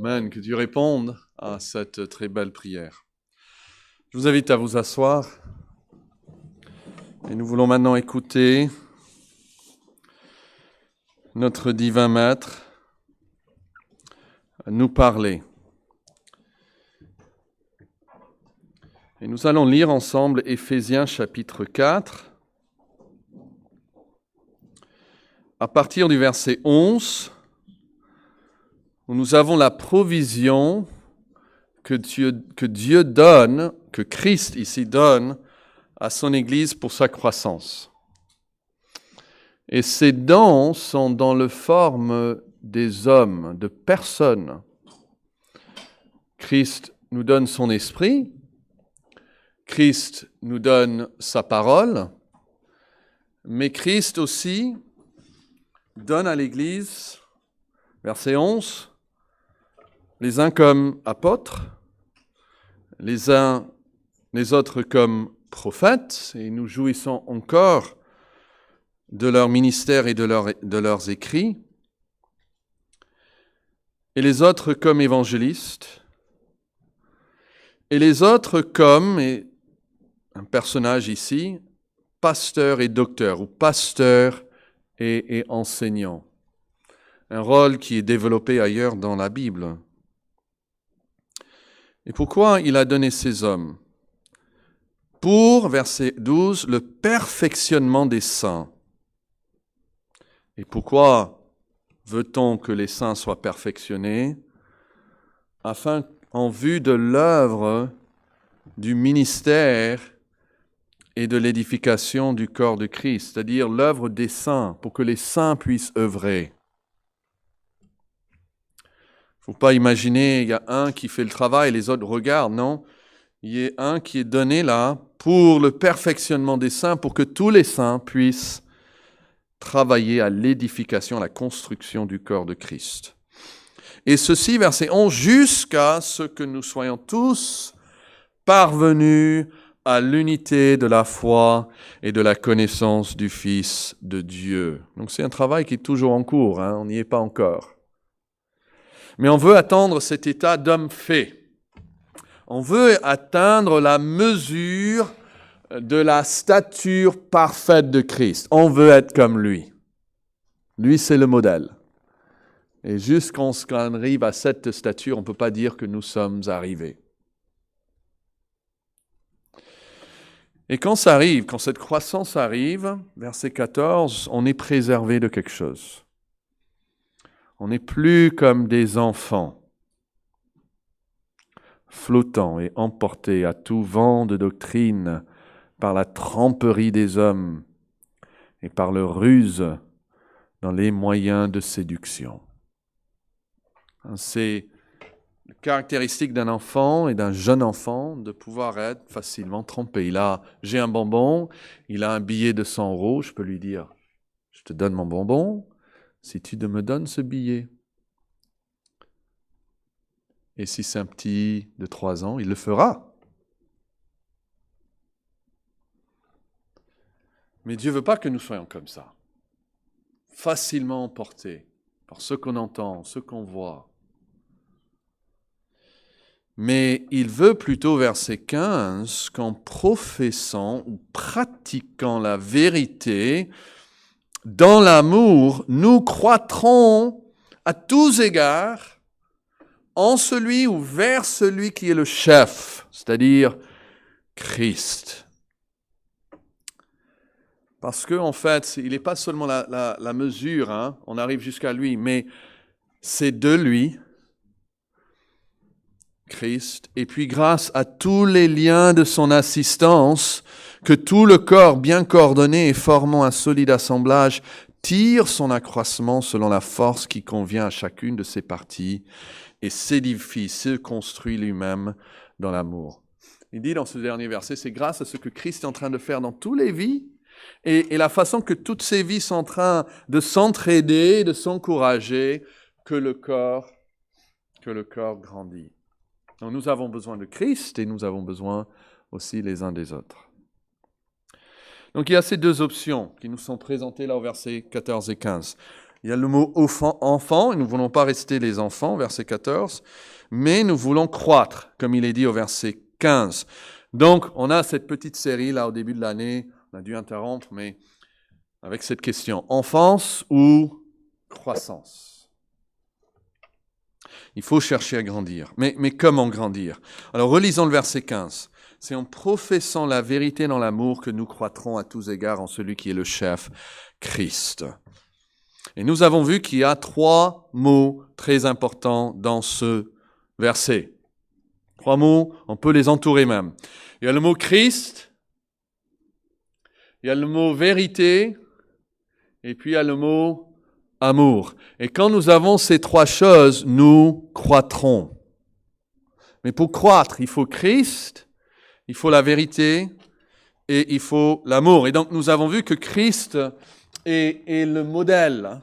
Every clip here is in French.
Amen. Que Dieu réponde à cette très belle prière. Je vous invite à vous asseoir. Et nous voulons maintenant écouter notre divin Maître nous parler. Et nous allons lire ensemble Éphésiens chapitre 4, à partir du verset 11, où nous avons la provision que Dieu donne, que Christ ici donne à son Église pour sa croissance. Et ces dons sont dans la forme des hommes, de personnes. Christ nous donne son esprit, Christ nous donne sa parole, mais Christ aussi donne à l'Église, verset 11, les uns comme apôtres, les autres comme prophètes, et nous jouissons encore de leur ministère et de leurs écrits, et les autres comme évangélistes, et les autres comme, et un personnage ici, pasteur et docteur, ou pasteur et enseignant. Un rôle qui est développé ailleurs dans la Bible. Et pourquoi il a donné ces hommes? Pour, verset 12, le perfectionnement des saints. Et pourquoi veut-on que les saints soient perfectionnés? Afin, en vue de l'œuvre du ministère et de l'édification du corps de Christ, c'est-à-dire l'œuvre des saints, pour que les saints puissent œuvrer. Il ne faut pas imaginer, il y a un qui fait le travail et les autres regardent, non. Il y a un qui est donné là pour le perfectionnement des saints, pour que tous les saints puissent travailler à l'édification, à la construction du corps de Christ. Et ceci, verset 11, jusqu'à ce que nous soyons tous parvenus à l'unité de la foi et de la connaissance du Fils de Dieu. Donc c'est un travail qui est toujours en cours, on n'y est pas encore. Mais on veut atteindre cet état d'homme fait. On veut atteindre la mesure de la stature parfaite de Christ. On veut être comme lui. Lui, c'est le modèle. Et jusqu'à ce qu'on arrive à cette stature, on ne peut pas dire que nous sommes arrivés. Et quand ça arrive, quand cette croissance arrive, verset 14, on est préservé de quelque chose. On n'est plus comme des enfants, flottants et emportés à tout vent de doctrine par la tromperie des hommes et par leur ruse dans les moyens de séduction. C'est caractéristique d'un enfant et d'un jeune enfant de pouvoir être facilement trompé. J'ai un bonbon, il a un billet de 100 €, je peux lui dire, je te donne mon bonbon si tu me donnes ce billet. Et si c'est un petit de 3 ans, il le fera. Mais Dieu ne veut pas que nous soyons comme ça, facilement emportés par ce qu'on entend, ce qu'on voit. Mais il veut plutôt, verset 15, qu'en professant ou pratiquant la vérité, dans l'amour, nous croîtrons à tous égards en celui ou vers celui qui est le chef, c'est-à-dire Christ. Parce qu'en fait, il n'est pas seulement la mesure, on arrive jusqu'à lui, mais c'est de lui, Christ, et puis grâce à tous les liens de son assistance, que tout le corps bien coordonné et formant un solide assemblage tire son accroissement selon la force qui convient à chacune de ses parties et s'édifie, se construit lui-même dans l'amour. Il dit dans ce dernier verset, c'est grâce à ce que Christ est en train de faire dans toutes les vies et la façon que toutes ces vies sont en train de s'entraider, de s'encourager, que le corps grandit. Donc nous avons besoin de Christ et nous avons besoin aussi les uns des autres. Donc il y a ces deux options qui nous sont présentées là au verset 14 et 15. Il y a le mot enfant, et nous ne voulons pas rester les enfants, verset 14, mais nous voulons croître, comme il est dit au verset 15. Donc, on a cette petite série là au début de l'année, on a dû interrompre, mais avec cette question, enfance ou croissance? Il faut chercher à grandir. Mais comment grandir? Alors, relisons le verset 15. C'est en professant la vérité dans l'amour que nous croîtrons à tous égards en celui qui est le chef, Christ. Et nous avons vu qu'il y a 3 mots très importants dans ce verset. 3 mots, on peut les entourer même. Il y a le mot Christ, il y a le mot vérité, et puis il y a le mot amour. Et quand nous avons ces 3 choses, nous croîtrons. Mais pour croître, il faut Christ, il faut la vérité et il faut l'amour. Et donc nous avons vu que Christ est le modèle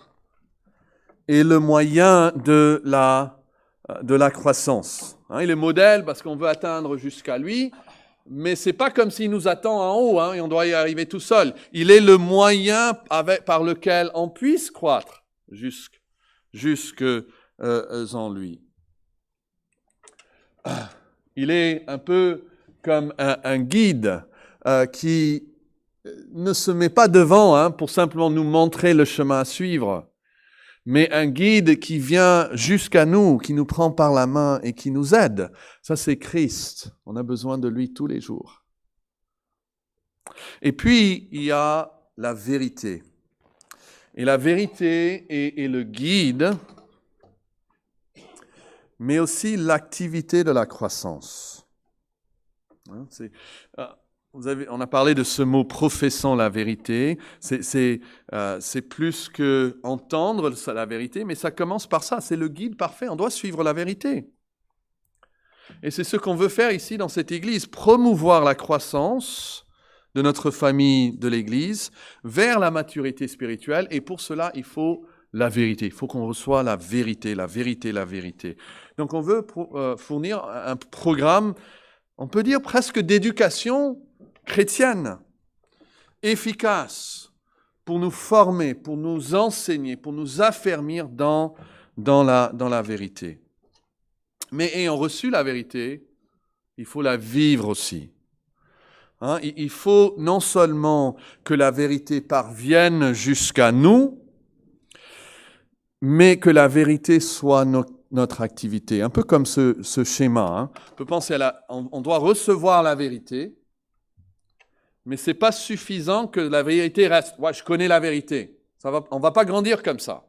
et le moyen de la croissance. Il est modèle parce qu'on veut atteindre jusqu'à lui, mais c'est pas comme s'il nous attend en haut et on doit y arriver tout seul. Il est le moyen par lequel on puisse croître jusque en lui. Il est un peu comme un guide qui ne se met pas devant pour simplement nous montrer le chemin à suivre, mais un guide qui vient jusqu'à nous, qui nous prend par la main et qui nous aide. Ça, c'est Christ. On a besoin de lui tous les jours. Et puis, il y a la vérité. Et la vérité est le guide, mais aussi l'activité de la croissance. On a parlé de ce mot « professant la vérité ». C'est plus que entendre la vérité, mais ça commence par ça. C'est le guide parfait. On doit suivre la vérité. Et c'est ce qu'on veut faire ici dans cette Église, promouvoir la croissance de notre famille de l'Église vers la maturité spirituelle. Et pour cela, il faut la vérité. Il faut qu'on reçoive la vérité, la vérité, la vérité. Donc on veut fournir un programme, on peut dire presque d'éducation chrétienne, efficace, pour nous former, pour nous enseigner, pour nous affermir dans la vérité. Mais ayant reçu la vérité, il faut la vivre aussi. Il faut non seulement que la vérité parvienne jusqu'à nous, mais que la vérité soit notre activité. Un peu comme ce schéma. On peut penser on doit recevoir la vérité, mais ce n'est pas suffisant que la vérité reste. Ouais, je connais la vérité. On ne va pas grandir comme ça.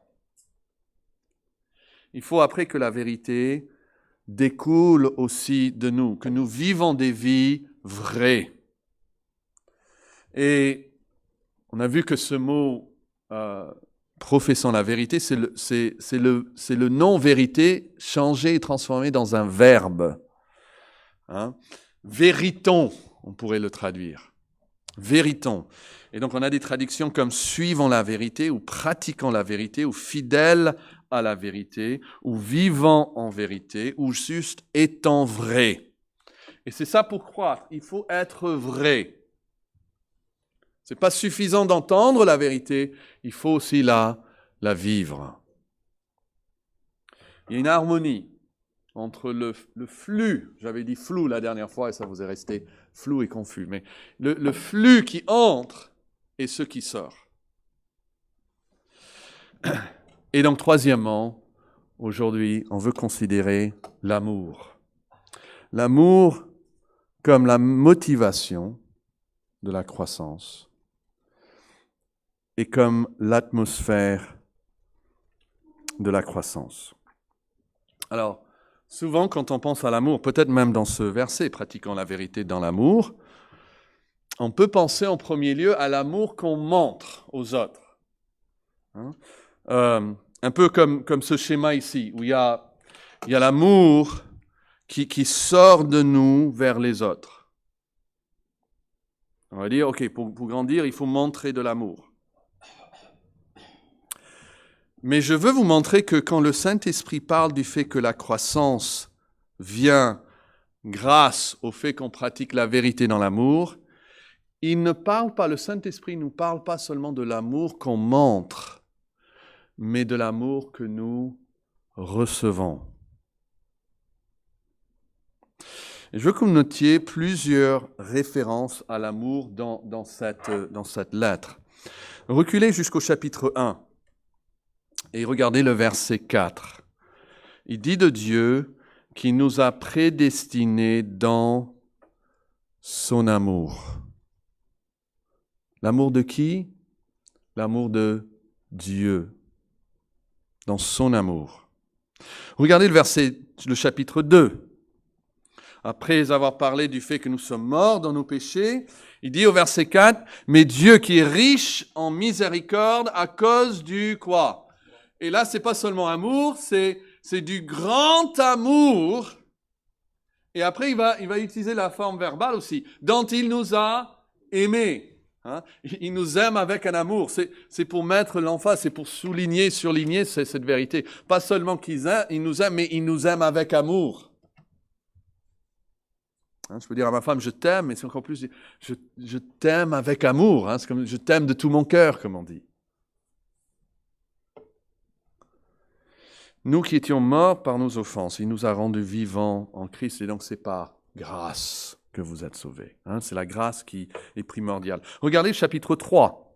Il faut après que la vérité découle aussi de nous, que nous vivons des vies vraies. Et on a vu que ce mot professant la vérité, c'est le non-vérité changé et transformé dans un verbe. Véritons, on pourrait le traduire. Véritons. Et donc on a des traductions comme suivant la vérité, ou pratiquant la vérité, ou fidèle à la vérité, ou vivant en vérité, ou juste étant vrai. Et c'est ça pour croire. Il faut être vrai. Ce n'est pas suffisant d'entendre la vérité, il faut aussi la vivre. Il y a une harmonie entre le flux, j'avais dit flou la dernière fois et ça vous est resté flou et confus, mais le flux qui entre et ce qui sort. Et donc troisièmement, aujourd'hui, on veut considérer l'amour. L'amour comme la motivation de la croissance et comme l'atmosphère de la croissance. Alors, souvent, quand on pense à l'amour, peut-être même dans ce verset, pratiquant la vérité dans l'amour, on peut penser en premier lieu à l'amour qu'on montre aux autres. Un peu comme ce schéma ici, où il y a l'amour qui sort de nous vers les autres. On va dire, ok, pour grandir, il faut montrer de l'amour. Mais je veux vous montrer que quand le Saint-Esprit parle du fait que la croissance vient grâce au fait qu'on pratique la vérité dans l'amour, il ne parle pas, le Saint-Esprit ne nous parle pas seulement de l'amour qu'on montre, mais de l'amour que nous recevons. Et je veux que vous notiez plusieurs références à l'amour dans cette lettre. Reculez jusqu'au chapitre 1 et regardez le verset 4. Il dit de Dieu qui nous a prédestinés dans son amour. L'amour de qui? L'amour de Dieu. Dans son amour. Regardez le chapitre 2. Après avoir parlé du fait que nous sommes morts dans nos péchés, il dit au verset 4, « Mais Dieu qui est riche en miséricorde à cause du quoi ?» Et là, c'est pas seulement amour, c'est du grand amour. Et après, il va utiliser la forme verbale aussi, dont il nous a aimés. Hein? Il nous aime avec un amour. C'est pour mettre l'emphase, c'est pour souligner, surligner cette vérité. Pas seulement qu'il nous aime, mais il nous aime avec amour. Hein, je peux dire à ma femme, je t'aime, mais c'est encore plus, je t'aime avec amour. Hein, c'est comme je t'aime de tout mon cœur, comme on dit. Nous qui étions morts par nos offenses, il nous a rendus vivants en Christ, et donc c'est par grâce que vous êtes sauvés. Hein, c'est la grâce qui est primordiale. Regardez le chapitre 3.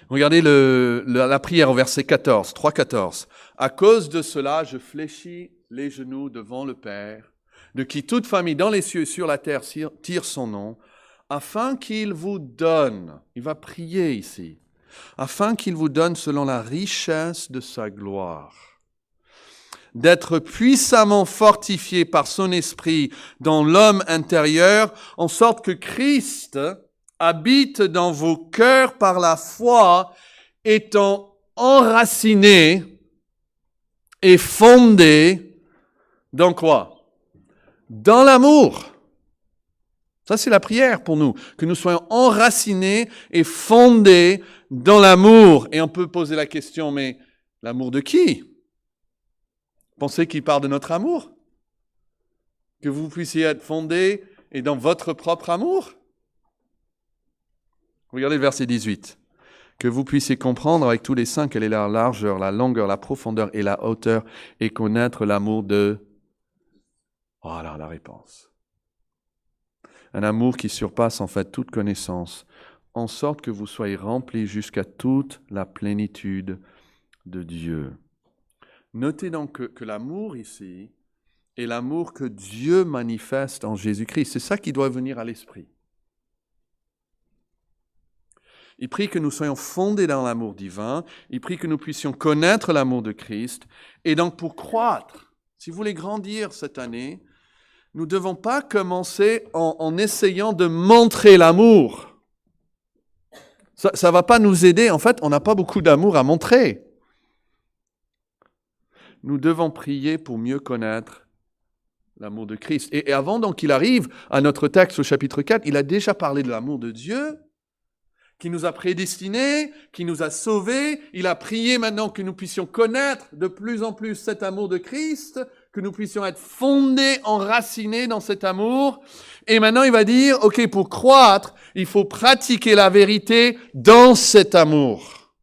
Regardez la prière au verset 14, 3,14. « À cause de cela, je fléchis les genoux devant le Père, de qui toute famille dans les cieux et sur la terre tire son nom, afin qu'il vous donne, il va prier ici, afin qu'il vous donne selon la richesse de sa gloire, d'être puissamment fortifié par son esprit dans l'homme intérieur, en sorte que Christ habite dans vos cœurs par la foi, étant enraciné et fondé dans quoi? Dans l'amour. Ça, c'est la prière pour nous, que nous soyons enracinés et fondés dans l'amour. Et on peut poser la question, mais l'amour de qui? Pensez qu'il parle de notre amour? Que vous puissiez être fondés et dans votre propre amour? Regardez le verset 18. Que vous puissiez comprendre avec tous les saints quelle est la largeur, la longueur, la profondeur et la hauteur, et connaître l'amour de... Voilà la réponse. Un amour qui surpasse en fait toute connaissance, en sorte que vous soyez remplis jusqu'à toute la plénitude de Dieu. Notez donc que l'amour ici est l'amour que Dieu manifeste en Jésus-Christ. C'est ça qui doit venir à l'esprit. Il prie que nous soyons fondés dans l'amour divin. Il prie que nous puissions connaître l'amour de Christ. Et donc pour croître, si vous voulez grandir cette année, nous ne devons pas commencer en essayant de montrer l'amour. Ça ne va pas nous aider. En fait, on n'a pas beaucoup d'amour à montrer. Nous devons prier pour mieux connaître l'amour de Christ. Et avant donc qu'il arrive à notre texte au chapitre 4, il a déjà parlé de l'amour de Dieu, qui nous a prédestinés, qui nous a sauvés. Il a prié maintenant que nous puissions connaître de plus en plus cet amour de Christ, que nous puissions être fondés, enracinés dans cet amour. Et maintenant, il va dire, OK, pour croître, il faut pratiquer la vérité dans cet amour.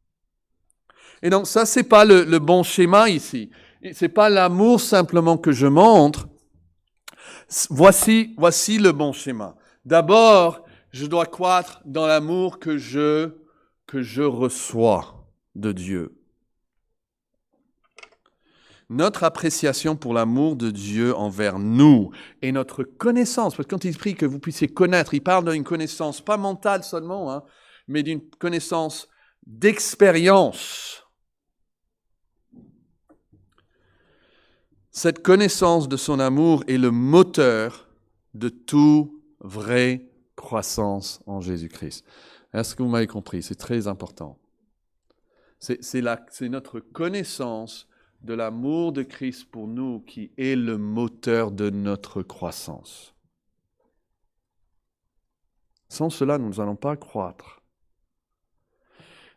Et donc, ça, c'est pas le bon schéma ici. C'est pas l'amour simplement que je montre. Voici le bon schéma. D'abord, je dois croître dans l'amour que je reçois de Dieu. Notre appréciation pour l'amour de Dieu envers nous et notre connaissance, parce que quand il prie que vous puissiez connaître, il parle d'une connaissance pas mentale seulement, hein, mais d'une connaissance d'expérience. Cette connaissance de son amour est le moteur de toute vraie croissance en Jésus-Christ. Est-ce que vous m'avez compris? C'est très important. C'est notre connaissance de l'amour de Christ pour nous qui est le moteur de notre croissance. Sans cela, nous n'allons pas croître.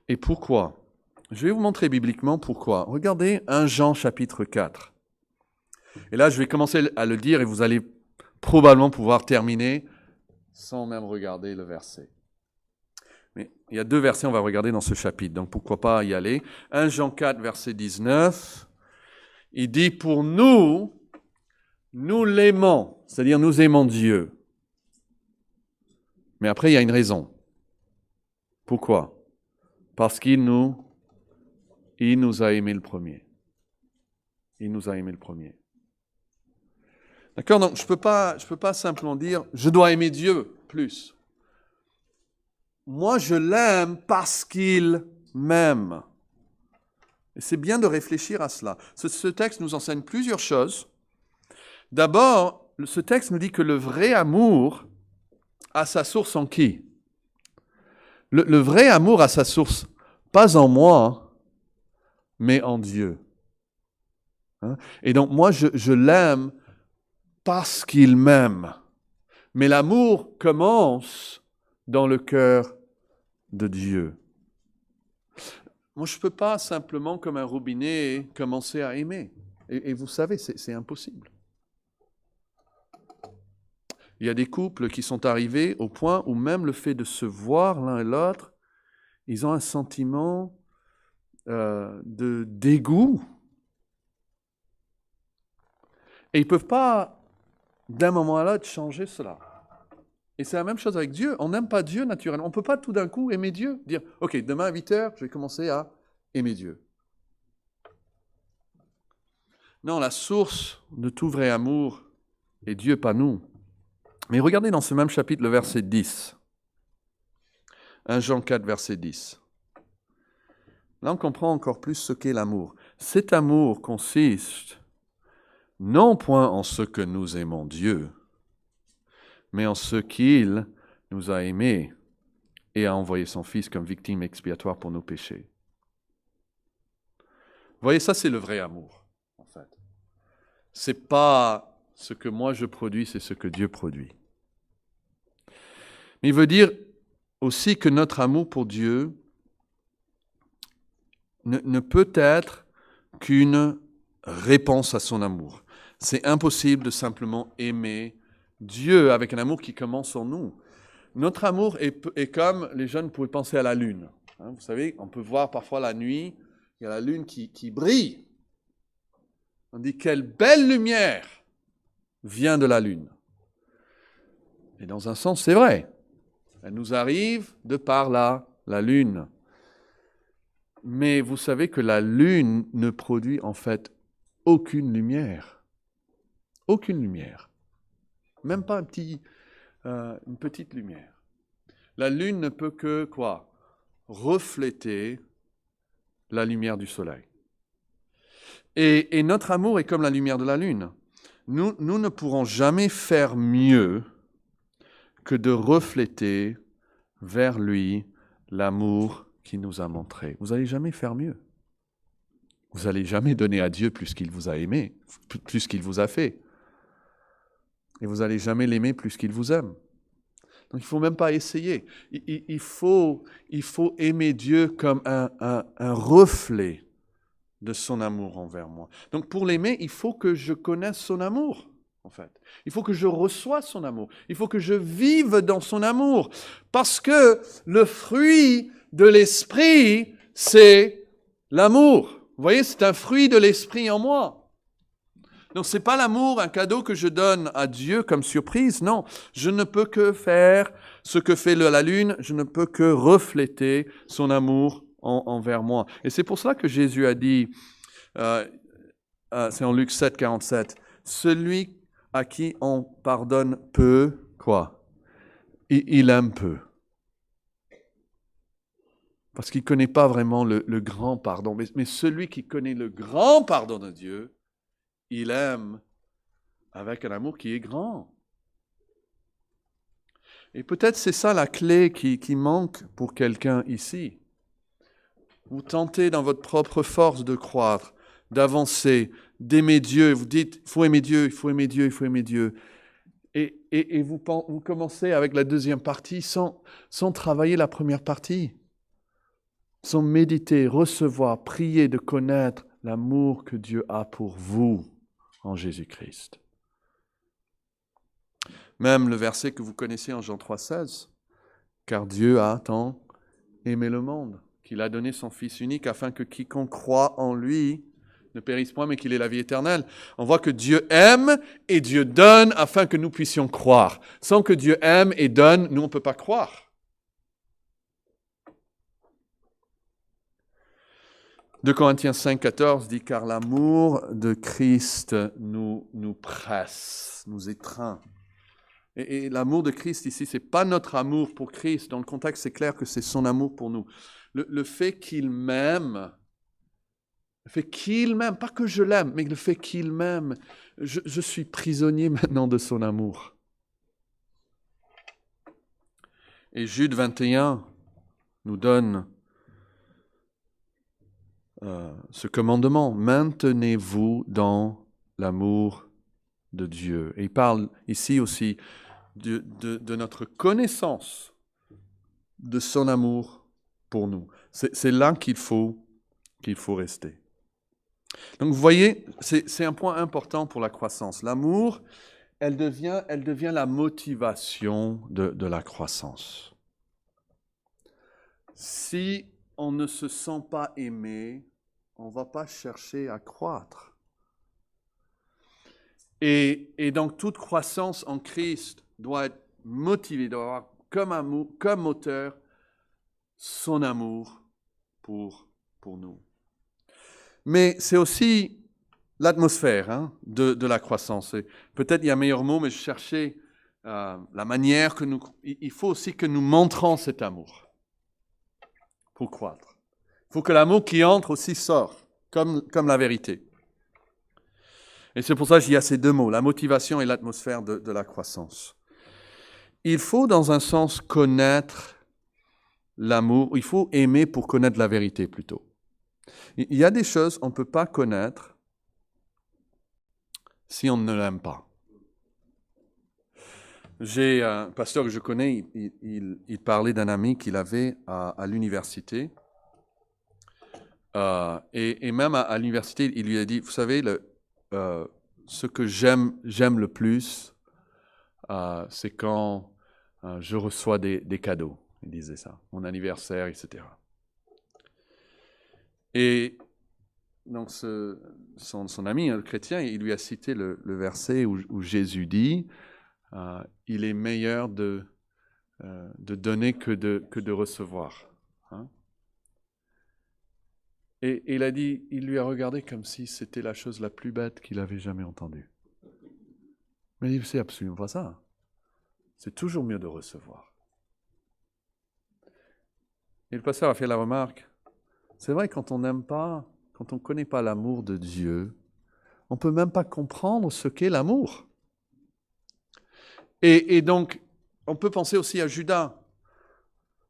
Et pourquoi? Je vais vous montrer bibliquement pourquoi. Regardez 1 Jean chapitre 4. Et là, je vais commencer à le dire et vous allez probablement pouvoir terminer sans même regarder le verset. Mais il y a 2 versets, on va regarder dans ce chapitre, donc pourquoi pas y aller. 1 Jean 4, verset 19, il dit, pour nous l'aimons, c'est-à-dire nous aimons Dieu. Mais après, il y a une raison. Pourquoi? Parce qu'il nous a aimés le premier. Il nous a aimés le premier. D'accord? Donc, je ne peux pas simplement dire, je dois aimer Dieu plus. Moi, je l'aime parce qu'il m'aime. Et c'est bien de réfléchir à cela. Ce texte nous enseigne plusieurs choses. D'abord, ce texte nous dit que le vrai amour a sa source en qui? Le vrai amour a sa source, pas en moi, mais en Dieu. Hein? Et donc, moi, je l'aime parce qu'il m'aime. Mais l'amour commence dans le cœur de Dieu. Moi, je ne peux pas simplement, comme un robinet, commencer à aimer. Et vous savez, c'est impossible. Il y a des couples qui sont arrivés au point où même le fait de se voir l'un et l'autre, ils ont un sentiment de dégoût. Et ils ne peuvent pas, d'un moment à l'autre, changer cela. Et c'est la même chose avec Dieu. On n'aime pas Dieu naturellement. On ne peut pas tout d'un coup aimer Dieu. Dire, OK, demain à 8h, je vais commencer à aimer Dieu. Non, la source de tout vrai amour est Dieu, pas nous. Mais regardez dans ce même chapitre le verset 10. 1 Jean 4, verset 10. Là, on comprend encore plus ce qu'est l'amour. Cet amour consiste non point en ce que nous aimons Dieu, mais en ce qu'il nous a aimés et a envoyé son Fils comme victime expiatoire pour nos péchés. Vous voyez, ça c'est le vrai amour, en fait. C'est pas ce que moi je produis, c'est ce que Dieu produit. Mais il veut dire aussi que notre amour pour Dieu ne peut être qu'une réponse à son amour. C'est impossible de simplement aimer Dieu avec un amour qui commence en nous. Notre amour est comme les jeunes pouvaient penser à la lune. Hein, vous savez, on peut voir parfois la nuit, il y a la lune qui brille. On dit quelle belle lumière vient de la lune. Et dans un sens, c'est vrai. Elle nous arrive de par la lune. Mais vous savez que la lune ne produit en fait aucune lumière. Aucune lumière. Même pas une petite lumière. La lune ne peut que quoi? Refléter la lumière du soleil. Et notre amour est comme la lumière de la lune. Nous ne pourrons jamais faire mieux que de refléter vers lui l'amour qu'il nous a montré. Vous n'allez jamais faire mieux. Vous n'allez jamais donner à Dieu plus qu'il vous a aimé, plus qu'il vous a fait. Et vous n'allez jamais l'aimer plus qu'il vous aime. Donc il ne faut même pas essayer. Il faut aimer Dieu comme un reflet de son amour envers moi. Donc pour l'aimer, il faut que je connaisse son amour, en fait. Il faut que je reçoive son amour. Il faut que je vive dans son amour. Parce que le fruit de l'esprit, c'est l'amour. Vous voyez, c'est un fruit de l'esprit en moi. Donc, ce n'est pas l'amour, un cadeau que je donne à Dieu comme surprise. Non, je ne peux que faire ce que fait la lune. Je ne peux que refléter son amour envers moi. Et c'est pour cela que Jésus a dit, c'est en Luc 7, 47, celui à qui on pardonne peu, quoi? Il aime peu. Parce qu'il ne connaît pas vraiment le grand pardon. Mais celui qui connaît le grand pardon de Dieu, il aime avec un amour qui est grand. Et peut-être c'est ça la clé qui manque pour quelqu'un ici. Vous tentez dans votre propre force de croître, d'avancer, d'aimer Dieu. Vous dites, il faut aimer Dieu, il faut aimer Dieu, il faut aimer Dieu. Et vous commencez avec la deuxième partie sans travailler la première partie. Sans méditer, recevoir, prier de connaître l'amour que Dieu a pour vous en Jésus-Christ. Même le verset que vous connaissez en Jean 3,16, car Dieu a tant aimé le monde, qu'il a donné son Fils unique afin que quiconque croit en lui ne périsse point, mais qu'il ait la vie éternelle. On voit que Dieu aime et Dieu donne afin que nous puissions croire. Sans que Dieu aime et donne, nous, on ne peut pas croire. 2 Corinthiens 5, 14 dit « Car l'amour de Christ nous presse, nous étreint. » Et l'amour de Christ ici, ce n'est pas notre amour pour Christ. Dans le contexte, c'est clair que c'est son amour pour nous. Le fait qu'il m'aime, pas que je l'aime, mais le fait qu'il m'aime, je suis prisonnier maintenant de son amour. Et Jude 21 nous donne ce commandement, maintenez-vous dans l'amour de Dieu. Et il parle ici aussi de notre connaissance de son amour pour nous. C'est là qu'il faut rester. Donc vous voyez, c'est un point important pour la croissance. L'amour, elle devient la motivation de la croissance. Si on ne se sent pas aimé, on ne va pas chercher à croître. Et donc toute croissance en Christ doit être motivée, doit avoir comme moteur son amour pour nous. Mais c'est aussi l'atmosphère de la croissance. Et peut-être il y a un meilleur mot, mais je cherchais la manière que il faut aussi que nous montrons cet amour pour croître. Il faut que l'amour qui entre aussi sorte, comme la vérité. Et c'est pour ça qu'il y a ces deux mots, la motivation et l'atmosphère de la croissance. Il faut, dans un sens, connaître l'amour. Il faut aimer pour connaître la vérité, plutôt. Il y a des choses qu'on ne peut pas connaître si on ne l'aime pas. J'ai un pasteur que je connais, il parlait d'un ami qu'il avait à l'université. Et même à l'université, il lui a dit, vous savez, ce que j'aime le plus, c'est quand je reçois des cadeaux. Il disait ça, mon anniversaire, etc. Et donc son ami, le chrétien, il lui a cité le verset où Jésus dit il est meilleur de donner que de recevoir. Hein? Et il a dit, il lui a regardé comme si c'était la chose la plus bête qu'il avait jamais entendue. Mais c'est absolument pas ça. C'est toujours mieux de recevoir. Et le pasteur a fait la remarque, c'est vrai, quand on n'aime pas, quand on ne connaît pas l'amour de Dieu, on ne peut même pas comprendre ce qu'est l'amour. Et donc, on peut penser aussi à Judas.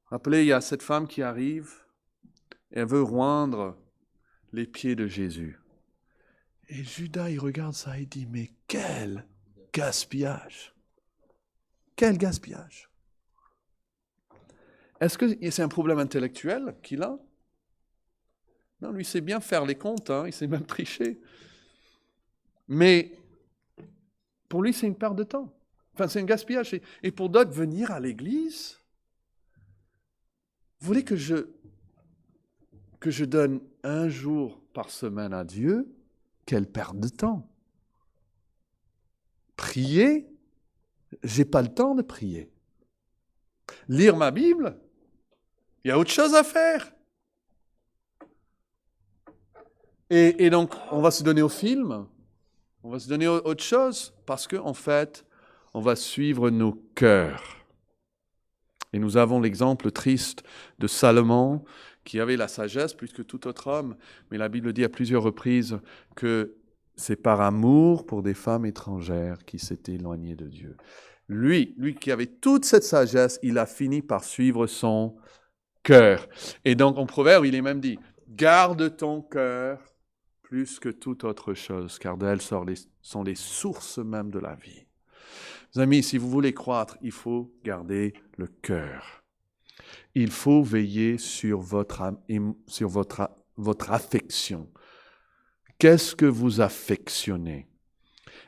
Rappelez, il y a cette femme qui arrive, et elle veut roindre les pieds de Jésus. Et Judas, il regarde ça et dit, mais quel gaspillage! Quel gaspillage! Est-ce que c'est un problème intellectuel qu'il a? Non, lui, il sait bien faire les comptes, il sait même tricher. Mais pour lui, c'est une perte de temps. Enfin, c'est un gaspillage. Et pour d'autres, venir à l'église, vous voulez que je donne un jour par semaine à Dieu? Quelle perte de temps! Prier? J'ai pas le temps de prier. Lire ma Bible? Il y a autre chose à faire. Et donc, on va se donner au film, on va se donner à autre chose, parce qu'en fait, on va suivre nos cœurs. Et nous avons l'exemple triste de Salomon, qui avait la sagesse plus que tout autre homme, mais la Bible dit à plusieurs reprises que c'est par amour pour des femmes étrangères qu'il s'était éloigné de Dieu. Lui qui avait toute cette sagesse, il a fini par suivre son cœur. Et donc, en Proverbe, il est même dit, garde ton cœur plus que toute autre chose, car d'elles sont les sources même de la vie. Mes amis, si vous voulez croître, il faut garder le cœur. Il faut veiller sur votre affection. Qu'est-ce que vous affectionnez?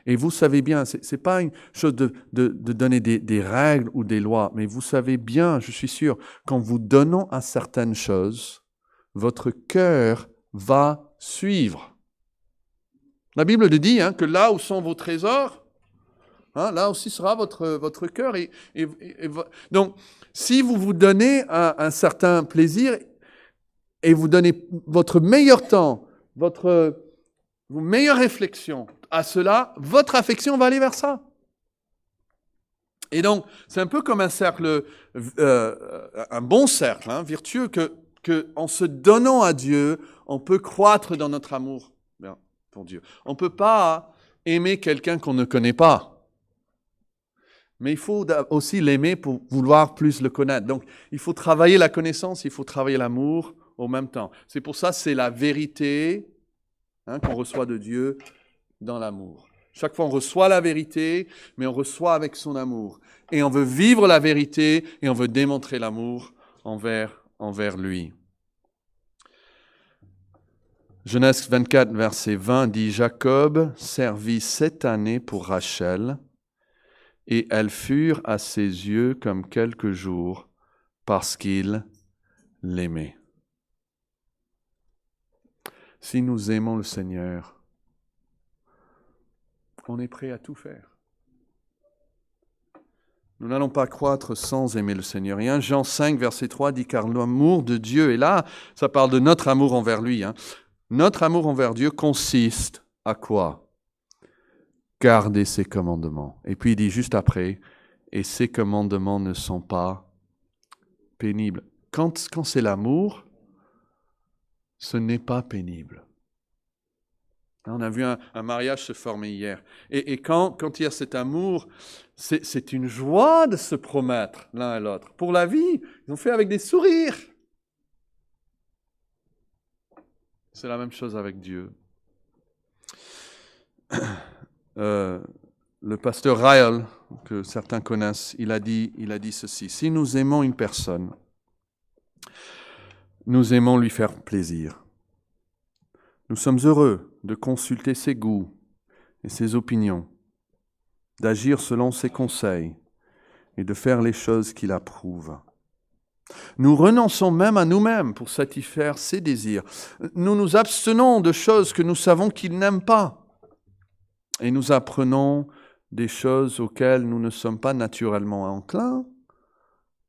Et vous savez bien, ce n'est pas une chose de donner des règles ou des lois, mais vous savez bien, je suis sûr, qu'en vous donnant à certaines choses, votre cœur va suivre. La Bible dit que là où sont vos trésors, là aussi sera votre cœur. Donc, si vous vous donnez un certain plaisir et vous donnez votre meilleur temps, vos meilleures réflexions à cela, votre affection va aller vers ça. Et donc, c'est un peu comme un cercle, un bon cercle, vertueux, que en se donnant à Dieu, on peut croître dans notre amour pour Dieu. On ne peut pas aimer quelqu'un qu'on ne connaît pas. Mais il faut aussi l'aimer pour vouloir plus le connaître. Donc, il faut travailler la connaissance, il faut travailler l'amour au même temps. C'est pour ça, c'est la vérité qu'on reçoit de Dieu dans l'amour. Chaque fois, on reçoit la vérité, mais on reçoit avec son amour. Et on veut vivre la vérité et on veut démontrer l'amour envers lui. Genèse 24, verset 20 dit « Jacob servit 7 années pour Rachel, et elles furent à ses yeux comme quelques jours, parce qu'il l'aimait. » Si nous aimons le Seigneur, on est prêt à tout faire. Nous n'allons pas croître sans aimer le Seigneur. Et 1 Jean 5, verset 3 dit « Car l'amour de Dieu » est là, ça parle de notre amour envers lui. Notre amour envers Dieu consiste à quoi? Garder ses commandements. Et puis il dit juste après, et ces commandements ne sont pas pénibles. Quand c'est l'amour, ce n'est pas pénible. On a vu un mariage se former hier. Et quand il y a cet amour, c'est une joie de se promettre l'un à l'autre. Pour la vie, ils ont fait avec des sourires. C'est la même chose avec Dieu. Le pasteur Ryle, que certains connaissent, il a dit ceci. Si nous aimons une personne, nous aimons lui faire plaisir. Nous sommes heureux de consulter ses goûts et ses opinions, d'agir selon ses conseils et de faire les choses qu'il approuve. Nous renonçons même à nous-mêmes pour satisfaire ses désirs. Nous nous abstenons de choses que nous savons qu'il n'aime pas. Et nous apprenons des choses auxquelles nous ne sommes pas naturellement enclins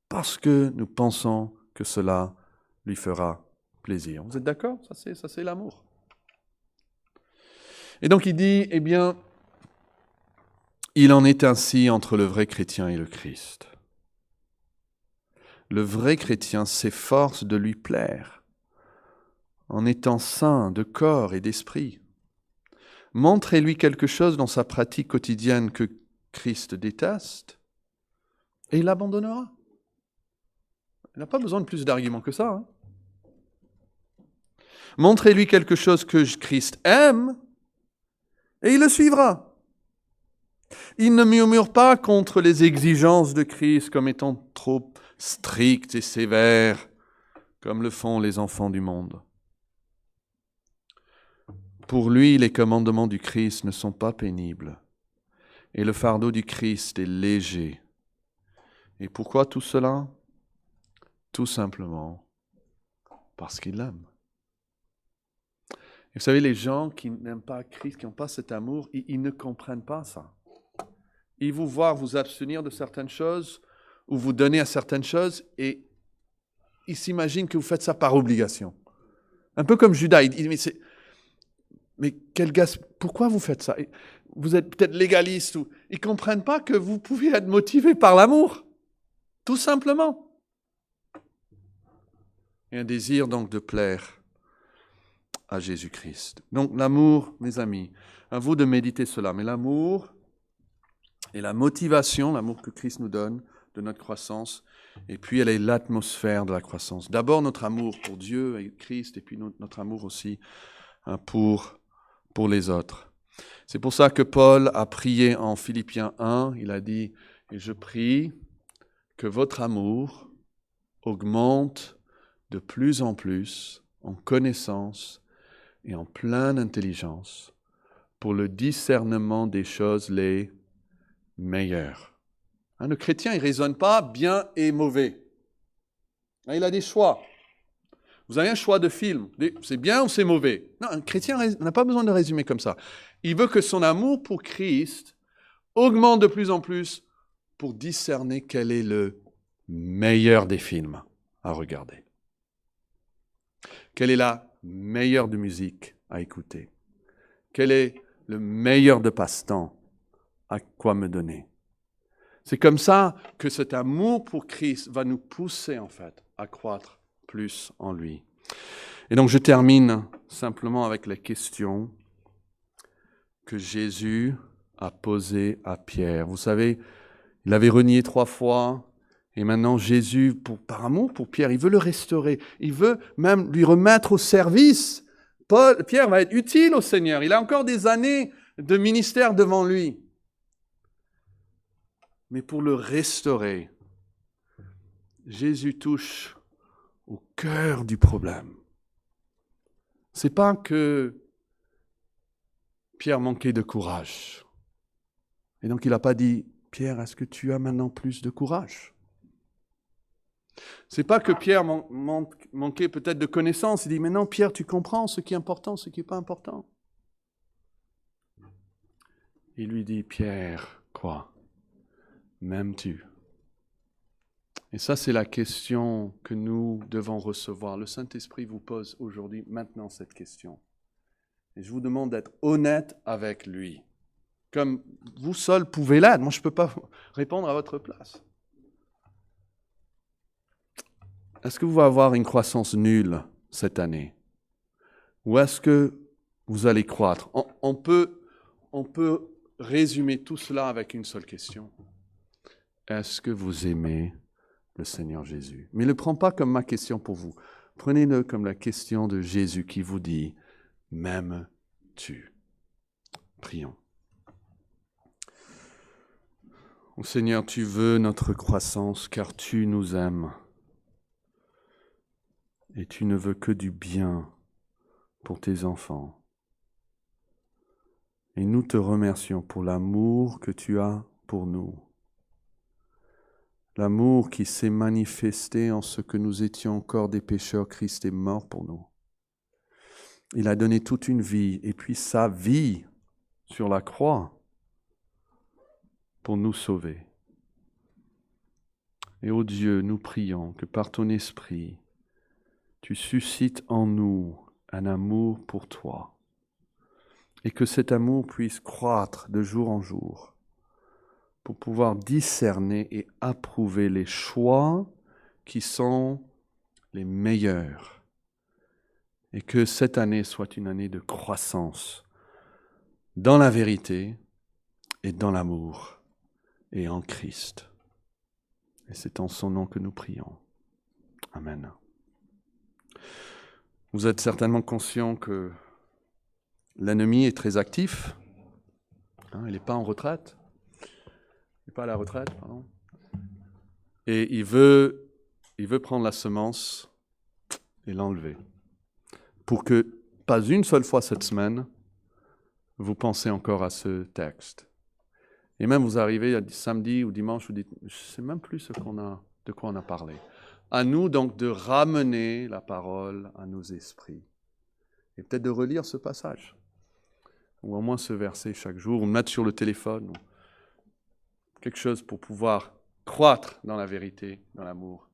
parce que nous pensons que cela lui fera plaisir. Vous êtes d'accord? Ça c'est l'amour. Et donc il dit, il en est ainsi entre le vrai chrétien et le Christ. Le vrai chrétien s'efforce de lui plaire en étant saint de corps et d'esprit. Montrez-lui quelque chose dans sa pratique quotidienne que Christ déteste et il l'abandonnera. Il n'a pas besoin de plus d'arguments que ça. Montrez-lui quelque chose que Christ aime et il le suivra. Il ne murmure pas contre les exigences de Christ comme étant trop strictes et sévères, comme le font les enfants du monde. Pour lui, les commandements du Christ ne sont pas pénibles, et le fardeau du Christ est léger. Et pourquoi tout cela? Tout simplement parce qu'il l'aime. Et vous savez, les gens qui n'aiment pas Christ, qui n'ont pas cet amour, ils ne comprennent pas ça. Ils vous voient vous abstenir de certaines choses, ou vous donner à certaines choses, et ils s'imaginent que vous faites ça par obligation. Un peu comme Judas, il dit, mais quel gars, pourquoi vous faites ça? Vous êtes peut-être légaliste. Ils ne comprennent pas que vous pouvez être motivé par l'amour, tout simplement. Et un désir donc de plaire à Jésus-Christ. Donc l'amour, mes amis, à vous de méditer cela, mais l'amour et la motivation, l'amour que Christ nous donne de notre croissance, et puis elle est l'atmosphère de la croissance. D'abord notre amour pour Dieu et Christ, et puis notre amour aussi pour les autres. C'est pour ça que Paul a prié en Philippiens 1, il a dit « Et je prie que votre amour augmente de plus en connaissance et en pleine intelligence, pour le discernement des choses les meilleures. Le chrétien, il ne raisonne pas bien et mauvais. Il a des choix. Vous avez un choix de film. C'est bien ou c'est mauvais? Non, un chrétien n'a pas besoin de résumer comme ça. Il veut que son amour pour Christ augmente de plus en plus pour discerner quel est le meilleur des films à regarder. Quelle est la meilleure de musique à écouter? Quel est le meilleur de passe-temps à quoi me donner? C'est comme ça que cet amour pour Christ va nous pousser en fait à croître plus en lui. Et donc je termine simplement avec la question que Jésus a posée à Pierre. Vous savez, il avait renié 3 fois, et maintenant Jésus, par amour pour Pierre, il veut le restaurer. Il veut même lui remettre au service. Pierre va être utile au Seigneur. Il a encore des années de ministère devant lui. Mais pour le restaurer, Jésus touche au cœur du problème. C'est pas que Pierre manquait de courage. Et donc il n'a pas dit, Pierre, est-ce que tu as maintenant plus de courage? C'est pas que Pierre manquait peut-être de connaissances. Il dit, mais non, Pierre, tu comprends ce qui est important, ce qui n'est pas important. Il lui dit, Pierre, quoi? M'aimes-tu? Et ça, c'est la question que nous devons recevoir. Le Saint-Esprit vous pose aujourd'hui, maintenant, cette question. Et je vous demande d'être honnête avec lui. Comme vous seul pouvez l'être. Moi, je ne peux pas répondre à votre place. Est-ce que vous allez avoir une croissance nulle cette année? Ou est-ce que vous allez croître? On peut résumer tout cela avec une seule question. Est-ce que vous aimez le Seigneur Jésus? Mais ne le prends pas comme ma question pour vous. Prenez-le comme la question de Jésus qui vous dit, m'aimes-tu? Prions. Oh Seigneur, tu veux notre croissance car tu nous aimes. Et tu ne veux que du bien pour tes enfants. Et nous te remercions pour l'amour que tu as pour nous. L'amour qui s'est manifesté en ce que nous étions encore des pécheurs, Christ est mort pour nous. Il a donné toute une vie, et puis sa vie sur la croix pour nous sauver. Et ô Dieu, nous prions que par ton esprit, tu suscites en nous un amour pour toi, et que cet amour puisse croître de jour en jour, pour pouvoir discerner et approuver les choix qui sont les meilleurs. Et que cette année soit une année de croissance dans la vérité et dans l'amour et en Christ. Et c'est en son nom que nous prions. Amen. Vous êtes certainement conscient que l'ennemi est très actif. Il n'est pas en retraite. Il n'est pas à la retraite, pardon. Et il veut prendre la semence et l'enlever. Pour que, pas une seule fois cette semaine, vous pensez encore à ce texte. Et même vous arrivez samedi ou dimanche, vous dites, je ne sais même plus de quoi on a parlé. À nous donc de ramener la parole à nos esprits. Et peut-être de relire ce passage. Ou au moins ce verset chaque jour, ou mettre sur le téléphone. Ou quelque chose pour pouvoir croître dans la vérité, dans l'amour